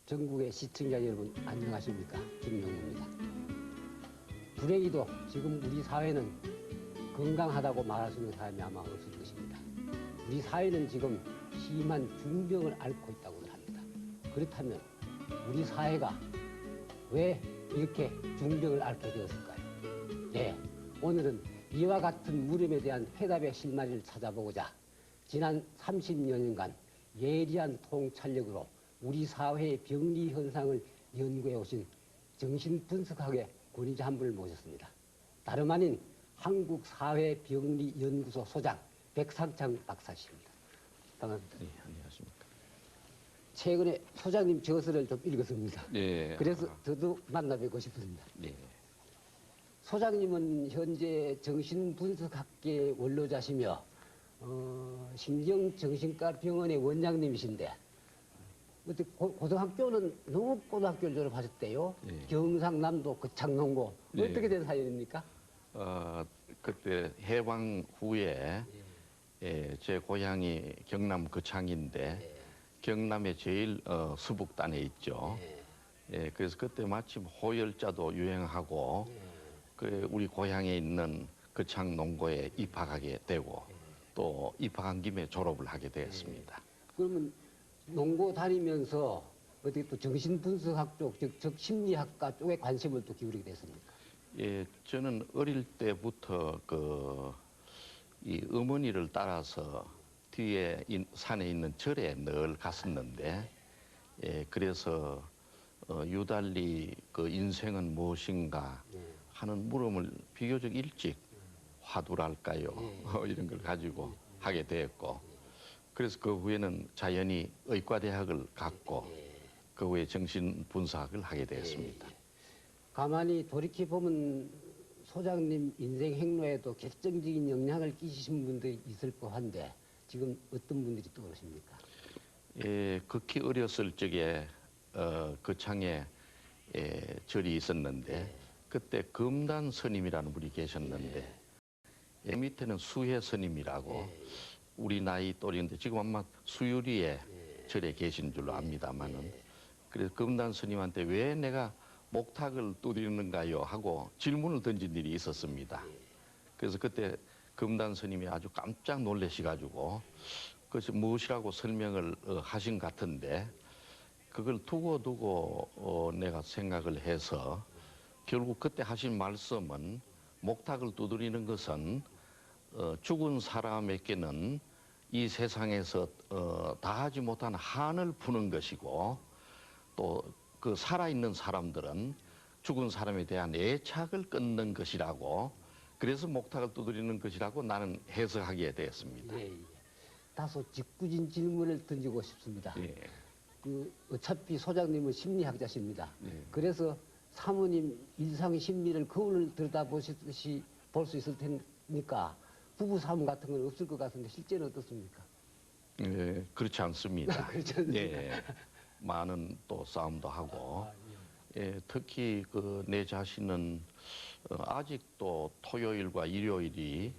전국의 시청자 여러분 안녕하십니까? 김용우입니다. 불행히도 지금 우리 사회는 건강하다고 말할 수 있는 사람이 아마 없을 것입니다. 우리 사회는 지금 심한 중병을 앓고 있다고 합니다. 그렇다면 우리 사회가 왜 이렇게 중병을 앓게 되었을까요? 네, 오늘은 이와 같은 물음에 대한 해답의 실마리를 찾아보고자 지난 30여년간 예리한 통찰력으로 우리 사회의 병리 현상을 연구해 오신 정신분석학의 권위자 한 분을 모셨습니다. 다름 아닌 한국사회병리연구소 소장 백상창 박사십니다. 반갑습니다. 네, 안녕하십니까. 최근에 소장님 저서를 좀 읽었습니다. 네. 그래서 저도 만나 뵙고 싶습니다. 네. 소장님은 현재 정신분석학계의 원로자시며 심정정신과 병원의 원장님이신데 그때 고등학교는 농업고등학교를 졸업하셨대요. 네. 경상남도 거창농고. 네. 어떻게 된 사연입니까? 그때 해방 후에 제 고향이 경남 거창인데 경남의 제일 서북단에 있죠. 그래서 그때 마침 호열자도 유행하고 그 우리 고향에 있는 거창 농고에 입학하게 되고 또 입학한 김에 졸업을 하게 되었습니다. 그러면 농고 다니면서 어떻게 또 정신분석학 쪽, 즉 심리학과 쪽에 관심을 또 기울이게 됐습니까? 예, 저는 어릴 때부터 이 어머니를 따라서 뒤에 산에 있는 절에 늘 갔었는데, 그래서 유달리 그 인생은 무엇인가 하는 물음을 비교적 일찍 화두랄까요? 이런 걸 가지고 하게 되었고, 그래서 그 후에는 자연히 의과대학을 갔고, 그 후에 정신분석학을 하게 되었습니다. 가만히 돌이켜보면 소장님 인생 행로에도 결정적인 영향을 끼치신 분들이 있을 법한데 지금 어떤 분들이 떠오르십니까? 예, 극히 어렸을 적에 거창에 절이 있었는데 그때 금단 스님이라는 분이 계셨는데 밑에는 수혜 스님이라고 우리 나이 또래인데 지금 아마 수유리에 절에 계신 줄로 압니다만은 그래서 금단 스님한테 왜 내가 목탁을 두드리는가요? 하고 질문을 던진 일이 있었습니다. 그래서 그때 금단 스님이 아주 깜짝 놀라셔가지고 그것이 무엇이라고 설명을 하신 것 같은데 그걸 두고 내가 생각을 해서 결국 그때 하신 말씀은 목탁을 두드리는 것은 죽은 사람에게는 이 세상에서 다하지 못한 한을 푸는 것이고 또 그 살아있는 사람들은 죽은 사람에 대한 애착을 끊는 것이라고 그래서 목탁을 두드리는 것이라고 나는 해석하게 되었습니다. 예. 다소 직구진 질문을 던지고 싶습니다. 예. 어차피 소장님은 심리학자십니다. 예. 그래서 사모님 일상의 심리를 거울을 들여다보시듯이 볼 수 있을 테니까 부부싸움 같은 건 없을 것 같은데 실제는 어떻습니까? 예, 그렇지 않습니다. 그렇지 않습니까? 예, 많은 또 싸움도 하고 예, 특히 내 자신은 아직도 토요일과 일요일이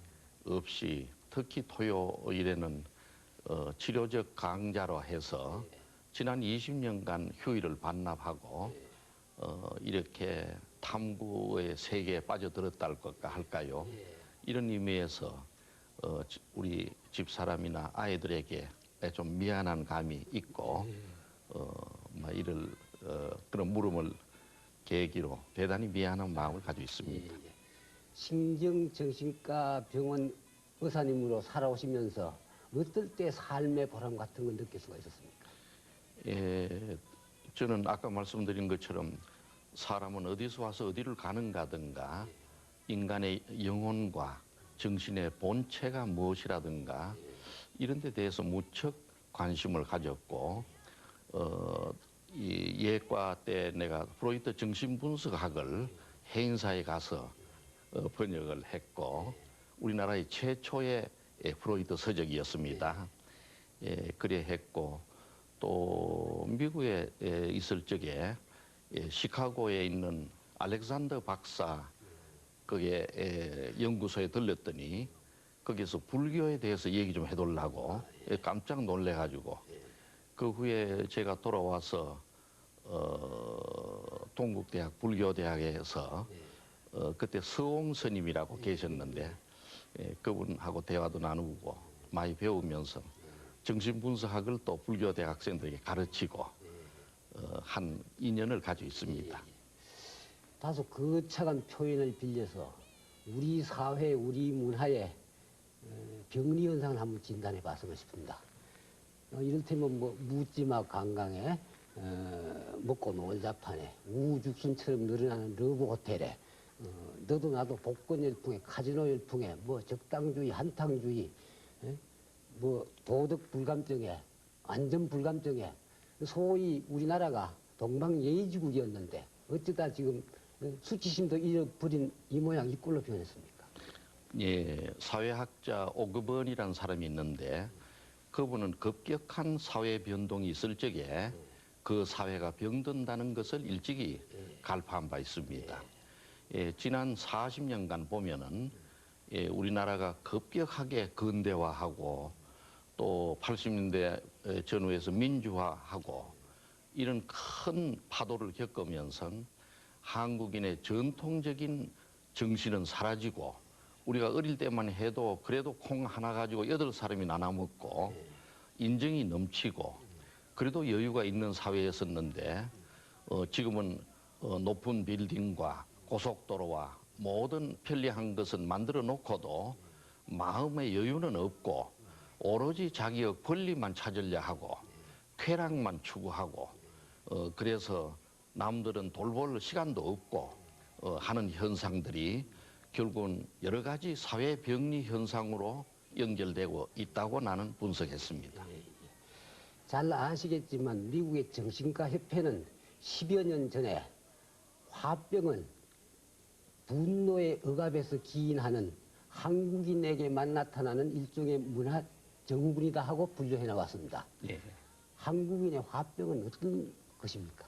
없이 특히 토요일에는 치료적 강자로 해서 지난 20년간 휴일을 반납하고 이렇게 탐구의 세계에 빠져들었다 할까요? 이런 의미에서 우리 집사람이나 아이들에게 좀 미안한 감이 있고 이를 그런 물음을 계기로 대단히 미안한 마음을 가지고 있습니다. 심정정신과 병원 의사님으로 살아오시면서 어떨 때 삶의 보람 같은 걸 느낄 수가 있었습니까? 예, 저는 아까 말씀드린 것처럼 사람은 어디서 와서 어디를 가는가든가 인간의 영혼과 정신의 본체가 무엇이라든가 이런 데 대해서 무척 관심을 가졌고 이 예과 때 내가 프로이트 정신분석학을 해인사에 가서 번역을 했고 우리나라의 최초의 프로이트 서적이었습니다. 그래 했고 또 미국에 있을 적에 시카고에 있는 알렉산더 박사 거기에 연구소에 들렸더니 거기서 불교에 대해서 얘기 좀 해달라고 깜짝 놀래가지고 그 후에 제가 돌아와서 동국대학 불교대학에서 그때 서옹 스님이라고 계셨는데 그분하고 대화도 나누고 많이 배우면서 정신분석학을 또 불교대 학생들에게 가르치고 한 인연을 가지고 있습니다. 다소 거창한 표현을 빌려서 우리 사회, 우리 문화의 병리 현상을 한번 진단해 봤으면 싶습니다. 이를테면 뭐 묻지마 관광에 먹고 놀자판에 우죽순처럼 늘어나는 러브 호텔에 너도 나도 복권 열풍에 카지노 열풍에 뭐 적당주의 한탕주의 뭐 도덕 불감증에 안전 불감증에 소위 우리나라가 동방예의지국이었는데 어쩌다 지금 수치심도 잃어버린 이 모양 이 꼴로 변했습니까? 예, 사회학자 오그번이라는 사람이 있는데 그분은 급격한 사회 변동이 있을 적에 그 사회가 병든다는 것을 일찍이 갈파한 바 있습니다. 예, 지난 40년간 보면은 우리나라가 급격하게 근대화하고 또 80년대 전후에서 민주화하고 이런 큰 파도를 겪으면서 한국인의 전통적인 정신은 사라지고 우리가 어릴 때만 해도 그래도 콩 하나 가지고 8사람이 나눠 먹고 인정이 넘치고 그래도 여유가 있는 사회였었는데 지금은 높은 빌딩과 고속도로와 모든 편리한 것은 만들어 놓고도 마음의 여유는 없고 오로지 자기의 권리만 찾으려 하고 쾌락만 추구하고 그래서 남들은 돌볼 시간도 없고 하는 현상들이 결국은 여러 가지 사회 병리 현상으로 연결되고 있다고 나는 분석했습니다. 잘 아시겠지만 미국의 정신과 협회는 10여 년 전에 화병은 분노의 억압에서 기인하는 한국인에게만 나타나는 일종의 문화 정분이다 하고 분류해 나왔습니다. 예. 한국인의 화병은 어떤 것입니까?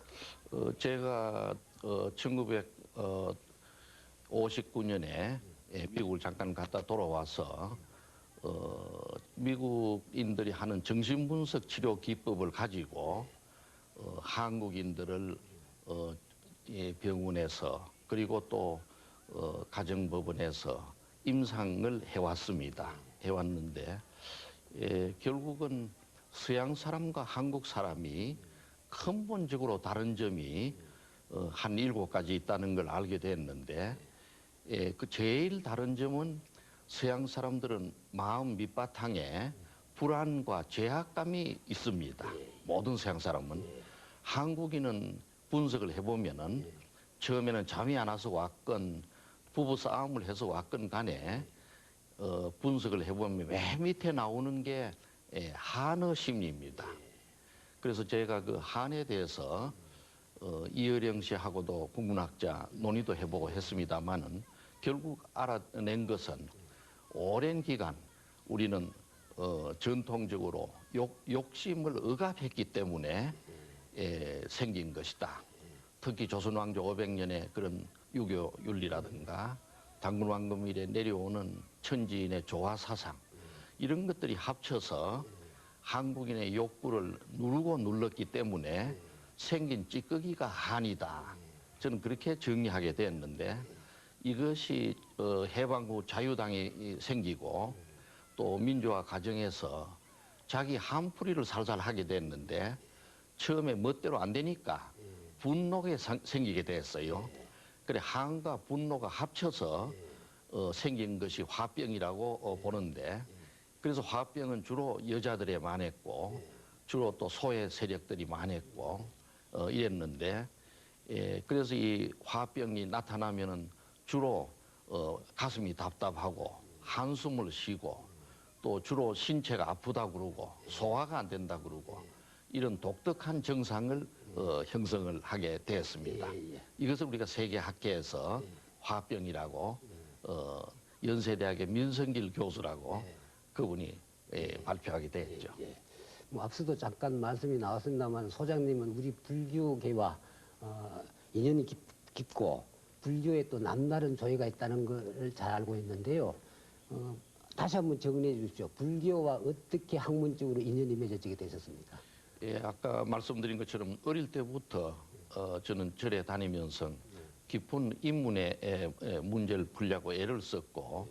제가 1959년에 미국을 잠깐 갔다 돌아와서 미국인들이 하는 정신분석 치료 기법을 가지고 한국인들을 병원에서 그리고 또 가정법원에서 임상을 해왔는데 결국은 서양 사람과 한국 사람이 근본적으로 다른 점이 한 7가지 있다는 걸 알게 됐는데 그 제일 다른 점은 서양 사람들은 마음 밑바탕에 불안과 죄악감이 있습니다. 모든 서양 사람은. 한국인은 분석을 해보면은 처음에는 잠이 안 와서 왔건 부부 싸움을 해서 왔건 간에 분석을 해보면 맨 밑에 나오는 게 한어 심리입니다. 그래서 제가 그 한에 대해서 이어령 씨하고도 국문학자 논의도 해보고 했습니다만은 결국 알아낸 것은 오랜 기간 우리는 전통적으로 욕심을 억압했기 때문에 생긴 것이다. 특히 조선왕조 500년의 그런 유교 윤리라든가 단군왕금 이래 내려오는 천지인의 조화 사상 이런 것들이 합쳐서 한국인의 욕구를 누르고 눌렀기 때문에 생긴 찌꺼기가 한이다. 저는 그렇게 정리하게 됐는데 이것이 해방 후 자유당이 생기고 또 민주화 과정에서 자기 한풀이를 살살 하게 됐는데 처음에 멋대로 안 되니까 분노가 생기게 됐어요. 그래 한과 분노가 합쳐서 생긴 것이 화병이라고 보는데 그래서 화병은 주로 여자들에 많았고 주로 또 소외 세력들이 많았고 이랬는데 그래서 이 화병이 나타나면은 주로 가슴이 답답하고 한숨을 쉬고 또 주로 신체가 아프다 그러고 소화가 안 된다 그러고 이런 독특한 증상을 형성을 하게 되었습니다. 이것을 우리가 세계학계에서 화병이라고 연세대학의 민성길 교수라고 그분이 발표하게 됐죠. 뭐 앞서도 잠깐 말씀이 나왔습니다만 소장님은 우리 불교계와 인연이 깊고 불교에 또 남다른 조예가 있다는 것을 잘 알고 있는데요. 다시 한번 정리해 주십시오. 불교와 어떻게 학문적으로 인연이 맺어지게 되셨습니까? 아까 말씀드린 것처럼 어릴 때부터 저는 절에 다니면서 깊은 인문의 문제를 풀려고 애를 썼고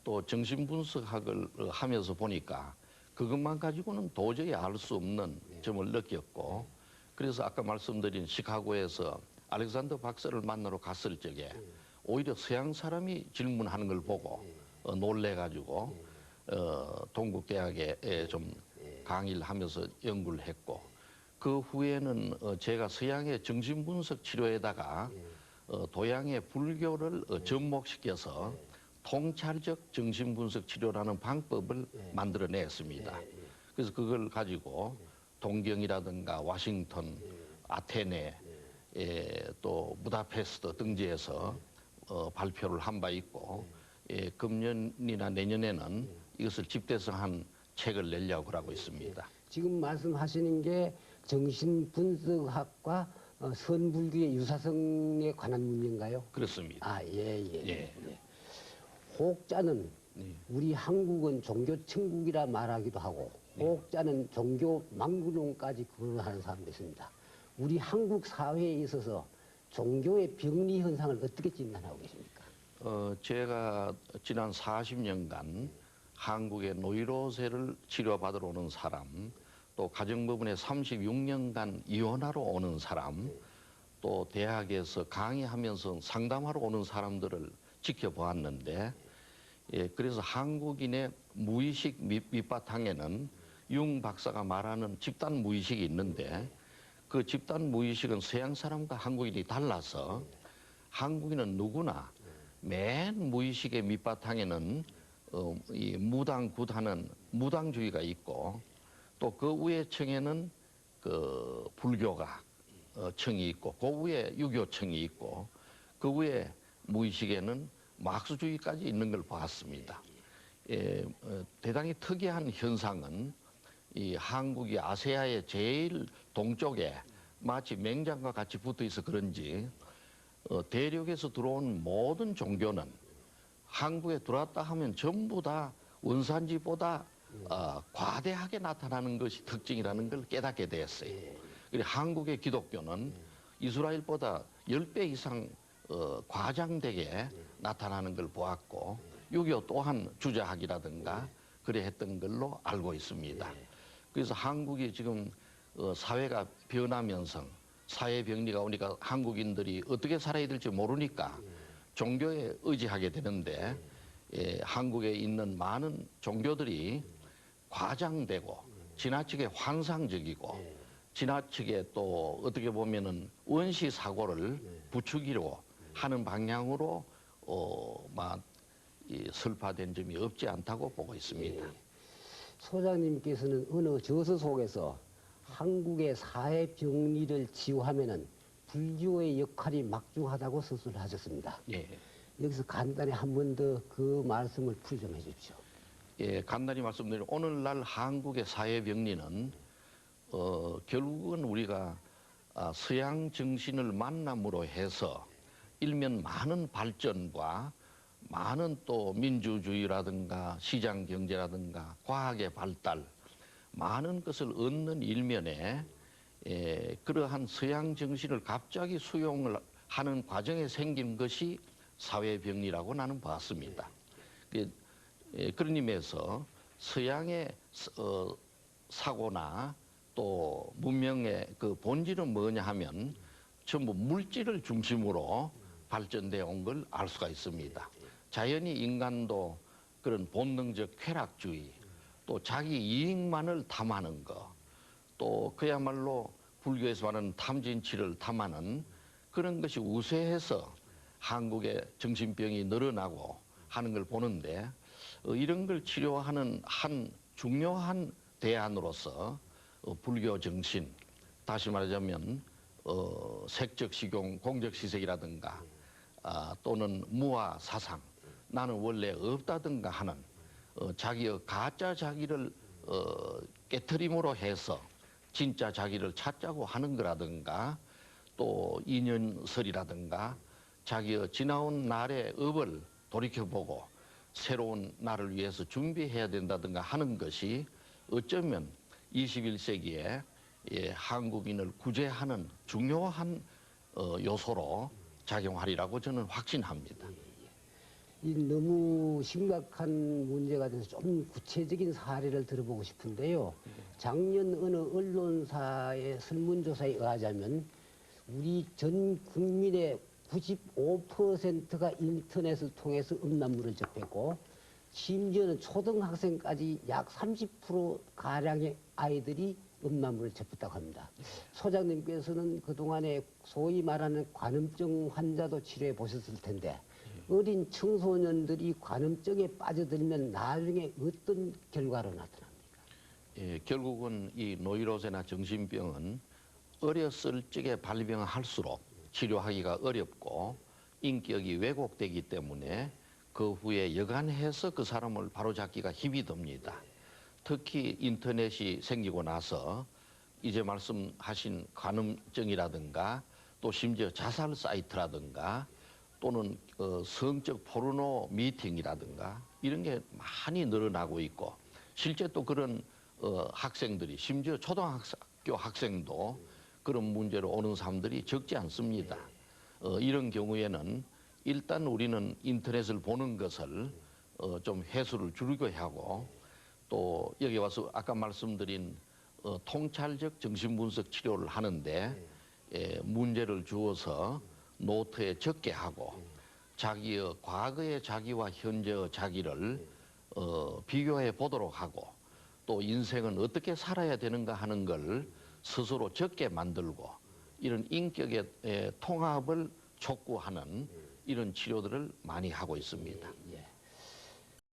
또 정신분석학을 하면서 보니까 그것만 가지고는 도저히 알 수 없는 점을 느꼈고 그래서 아까 말씀드린 시카고에서 알렉산더 박사를 만나러 갔을 적에 오히려 서양 사람이 질문하는 걸 보고 놀래가지고 동국대학에 좀 강의를 하면서 연구를 했고 그 후에는 제가 서양의 정신분석 치료에다가 동양의 불교를 접목시켜서 통찰적 정신분석 치료라는 방법을 만들어냈습니다. 그래서 그걸 가지고 동경이라든가 워싱턴, 아테네, 또 부다페스트 등지에서 발표를 한 바 있고 금년이나 내년에는 이것을 집대성한 책을 내려고 하고 있습니다. 지금 말씀하시는 게 정신분석학과 선불교의 유사성에 관한 문제인가요? 그렇습니다. 아, 예. 예. 호옥자는 우리 한국은 종교 천국이라 말하기도 하고 호옥자는 종교 망구론까지 거론하는 사람도 있습니다. 우리 한국 사회에 있어서 종교의 병리 현상을 어떻게 진단하고 계십니까? 제가 지난 40년간 한국의 노이로제를 치료받으러 오는 사람, 또 가정법원에 36년간 이혼하러 오는 사람, 또 대학에서 강의하면서 상담하러 오는 사람들을 지켜보았는데, 그래서 한국인의 무의식 밑바탕에는 융 박사가 말하는 집단 무의식이 있는데 그 집단 무의식은 서양 사람과 한국인이 달라서 한국인은 누구나 맨 무의식의 밑바탕에는 이 무당굿하는 무당주의가 있고 또 그 위에 층에는 그 불교가 층이 있고 그 위에 유교층이 있고 그 위에 무의식에는 마크스주의까지 있는 걸 봤습니다. 대단히 특이한 현상은 이 한국이 아시아의 제일 동쪽에 마치 맹장과 같이 붙어 있어 그런지 대륙에서 들어온 모든 종교는 한국에 들어왔다 하면 전부 다 원산지보다 과대하게 나타나는 것이 특징이라는 걸 깨닫게 되었어요. 그리고 한국의 기독교는 이스라엘보다 10배 이상 과장되게 나타나는 걸 보았고 유교 또한 주자학이라든가 그래 했던 걸로 알고 있습니다. 그래서 한국이 지금 사회가 변하면서 사회 병리가 오니까 한국인들이 어떻게 살아야 될지 모르니까 종교에 의지하게 되는데 한국에 있는 많은 종교들이 과장되고 지나치게 환상적이고 지나치게 또 어떻게 보면은 원시 사고를 부추기려고 하는 방향으로 설파된 점이 없지 않다고 보고 있습니다. 소장님께서는 어느 저서 속에서 한국의 사회 병리를 치유하면은 불교의 역할이 막중하다고 서술을 하셨습니다. 여기서 간단히 한 번 더 그 말씀을 풀이 좀 해주십시오. 간단히 말씀드리면 오늘날 한국의 사회 병리는 결국은 우리가 서양 정신을 만남으로 해서 일면 많은 발전과 많은 또 민주주의라든가 시장 경제라든가 과학의 발달 많은 것을 얻는 일면에 그러한 서양 정신을 갑자기 수용을 하는 과정에 생긴 것이 사회병리라고 나는 봤습니다. 그런 의미에서 서양의 사고나 또 문명의 그 본질은 뭐냐 하면 전부 물질을 중심으로 발전되어 온 걸 알 수가 있습니다. 자연히 인간도 그런 본능적 쾌락주의, 또 자기 이익만을 탐하는 것, 또 그야말로 불교에서 말하는 탐진치를 탐하는 그런 것이 우세해서 한국의 정신병이 늘어나고 하는 걸 보는데 이런 걸 치료하는 한 중요한 대안으로서 불교 정신, 다시 말하자면 색적식용 공적시색이라든가 또는 무아 사상, 나는 원래 없다든가 하는 자기의 가짜 자기를 깨트림으로 해서 진짜 자기를 찾자고 하는 거라든가 또 인연설이라든가 자기의 지나온 날의 업을 돌이켜보고 새로운 날을 위해서 준비해야 된다든가 하는 것이 어쩌면 21세기에 한국인을 구제하는 중요한 요소로 작용하리라고 저는 확신합니다. 이 너무 심각한 문제가 돼서 좀 구체적인 사례를 들어보고 싶은데요. 작년 어느 언론사의 설문조사에 의하자면 우리 전 국민의 95%가 인터넷을 통해서 음란물을 접했고 심지어는 초등학생까지 약 30%가량의 아이들이 음란물을 접했다고 합니다. 소장님께서는 그동안에 소위 말하는 관음증 환자도 치료해 보셨을 텐데 어린 청소년들이 관음증에 빠져들면 나중에 어떤 결과로 나타납니까? 예, 결국은 이 노이로제나 정신병은 어렸을 적에 발병할수록 치료하기가 어렵고 인격이 왜곡되기 때문에 그 후에 여간해서 그 사람을 바로잡기가 힘이 듭니다. 특히 인터넷이 생기고 나서 이제 말씀하신 관음증이라든가 또 심지어 자살 사이트라든가 또는 성적 포르노 미팅이라든가 이런 게 많이 늘어나고 있고 실제 또 그런 학생들이 심지어 초등학교 학생도 그런 문제로 오는 사람들이 적지 않습니다. 이런 경우에는 일단 우리는 인터넷을 보는 것을 좀 횟수를 줄이고야 하고 또 여기 와서 아까 말씀드린 통찰적 정신분석 치료를 하는데 문제를 주어서 노트에 적게 하고 자기의 과거의 자기와 현재의 자기를 비교해 보도록 하고 또 인생은 어떻게 살아야 되는가 하는 걸 스스로 적게 만들고 이런 인격의 통합을 촉구하는 이런 치료들을 많이 하고 있습니다.